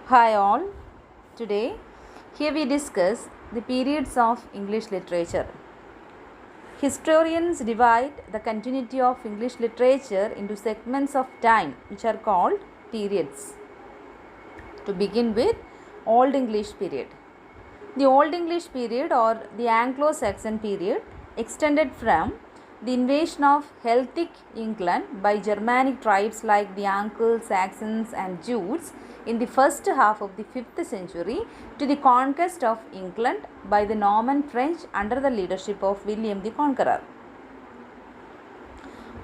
Hi all. Today here we discuss the periods of English literature. Historians divide the continuity of English literature into segments of time which are called periods. To begin with, Old English period. The Old English period or the Anglo-Saxon period extended from the invasion of Celtic England by Germanic tribes like the Anglo-Saxons and Jutes in the first half of the 5th century to the conquest of England by the Norman French under the leadership of William the Conqueror.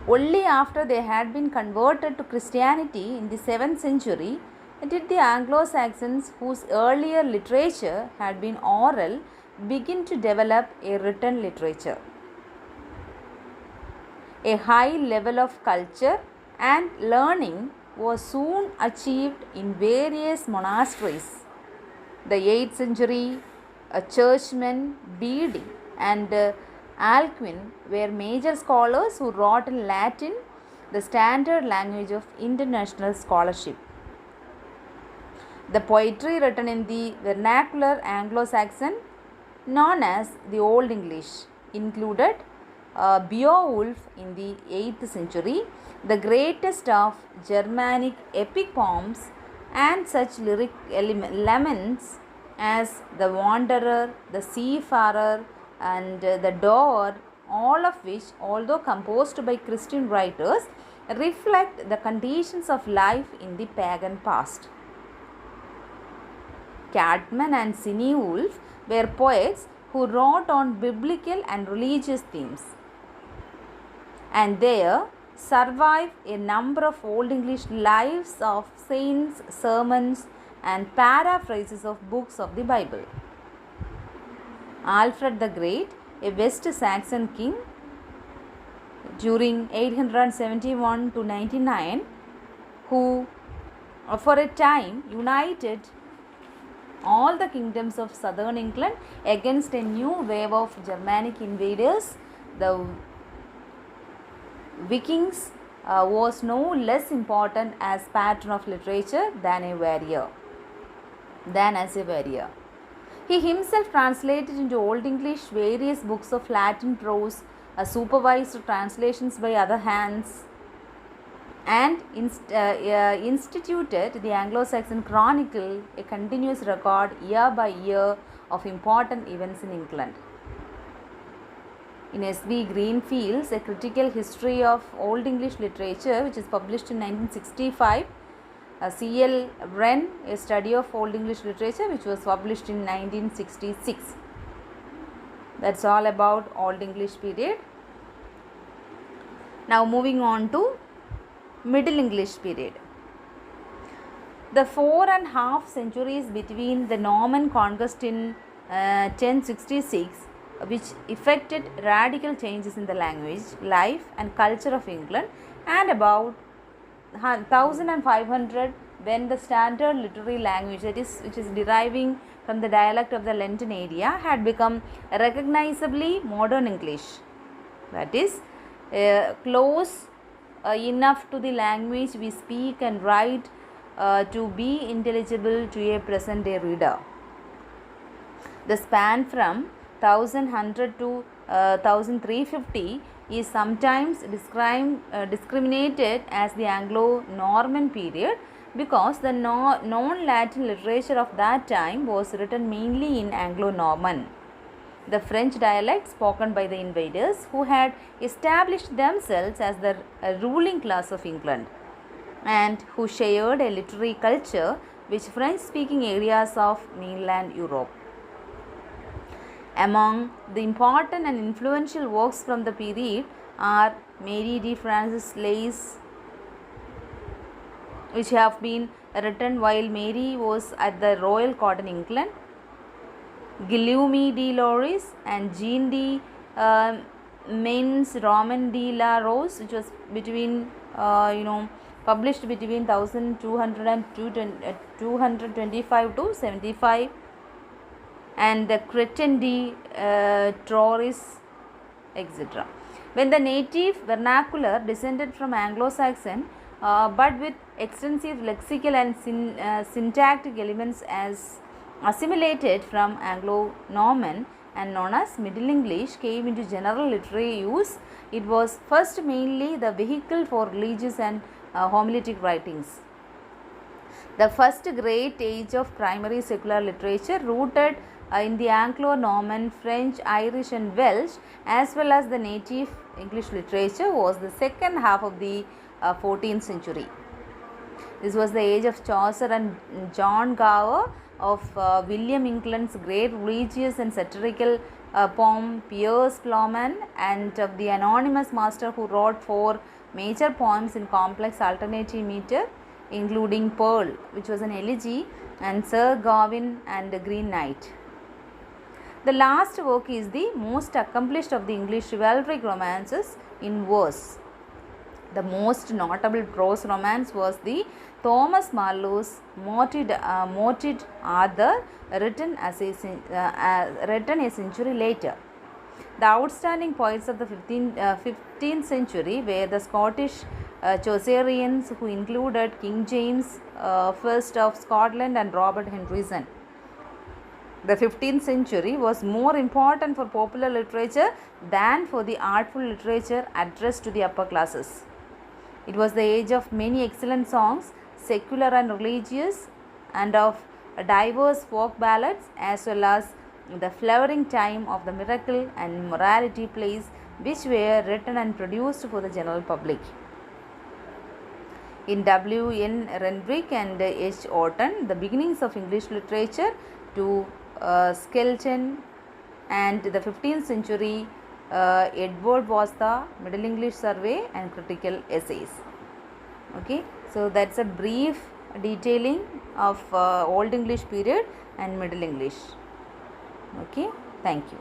Only after they had been converted to Christianity in the 7th century did the Anglo-Saxons, whose earlier literature had been oral, begin to develop a written literature. A high level of culture and learning was soon achieved in various monasteries. The 8th century churchmen Bede and Alcuin were major scholars who wrote in Latin, the standard language of international scholarship. The poetry written in the vernacular Anglo-Saxon, known as the Old English, included Beowulf in the 8th century, the greatest of Germanic epic poems, and such lyric laments as the Wanderer, the Seafarer, and the Door, all of which, although composed by Christian writers, reflect the conditions of life in the pagan past. Cadman and Wolf were poets who wrote on biblical and religious themes. And there survive a number of Old English lives of saints, sermons, and paraphrases of books of the Bible. Alfred the Great, a West Saxon king during 871 to 99, who for a time united all the kingdoms of southern England against a new wave of Germanic invaders, the Vikings, was no less important as patron of literature than as a warrior. He himself translated into Old English various books of Latin prose, supervised translations by other hands, and instituted the Anglo-Saxon Chronicle, a continuous record year by year of important events in England. In S.B. Greenfield's A Critical History of Old English Literature, which is published in 1965, C.L. Wren, A Study of Old English Literature, which was published in 1966. That's all about Old English period. Now moving on to Middle English period. The 4.5 centuries between the Norman conquest in 1066, which effected radical changes in the language, life, and culture of England, and about 1500 when the standard literary language, that is, which is deriving from the dialect of the Lenten area, had become recognizably modern English, that is, close enough to the language we speak and write to be intelligible to a present day reader. The span from 1100 to 1350 is sometimes discriminated as the Anglo-Norman period because the non-Latin literature of that time was written mainly in Anglo-Norman, the French dialect spoken by the invaders who had established themselves as the ruling class of England and who shared a literary culture with French-speaking areas of mainland Europe. Among the important and influential works from the period are Mary de Francis Lays, which have been written while Mary was at the royal court in England, Guillaume de Loris and Jean de Main's Roman de la Rose, which was between published between 1225 to 75, and the Cretan de Troris, etc. When the native vernacular descended from Anglo-Saxon, but with extensive lexical and syntactic elements as assimilated from Anglo-Norman and known as Middle English, came into general literary use. It was first mainly the vehicle for religious and homiletic writings. The first great age of primary secular literature, rooted in the Anglo-Norman, French, Irish and Welsh, as well as the native English literature, was the second half of the 14th century. This was the age of Chaucer and John Gower, of William England's great religious and satirical poem Piers Plowman, and of the anonymous master who wrote 4 major poems in complex alternative meter, including Pearl, which was an elegy, and Sir Gawain and the Green Knight. The last work is the most accomplished of the English chivalric romances in verse. The most notable prose romance was the Thomas Marlowe's Moated Arthur, written a century later. The outstanding poets of the 15th century were the Scottish Chaucerians, who included King James I of Scotland and Robert Henryson. The 15th century was more important for popular literature than for the artful literature addressed to the upper classes. It was the age of many excellent songs, secular and religious, and of diverse folk ballads, as well as the flowering time of the miracle and morality plays, which were written and produced for the general public. In W.N. Renwick and H. Orton, The Beginnings of English Literature, to Skelton, and the 15th century Edward was the Middle English Survey and Critical Essays. Okay, so that's a brief detailing of Old English period and Middle English. Okay, thank you.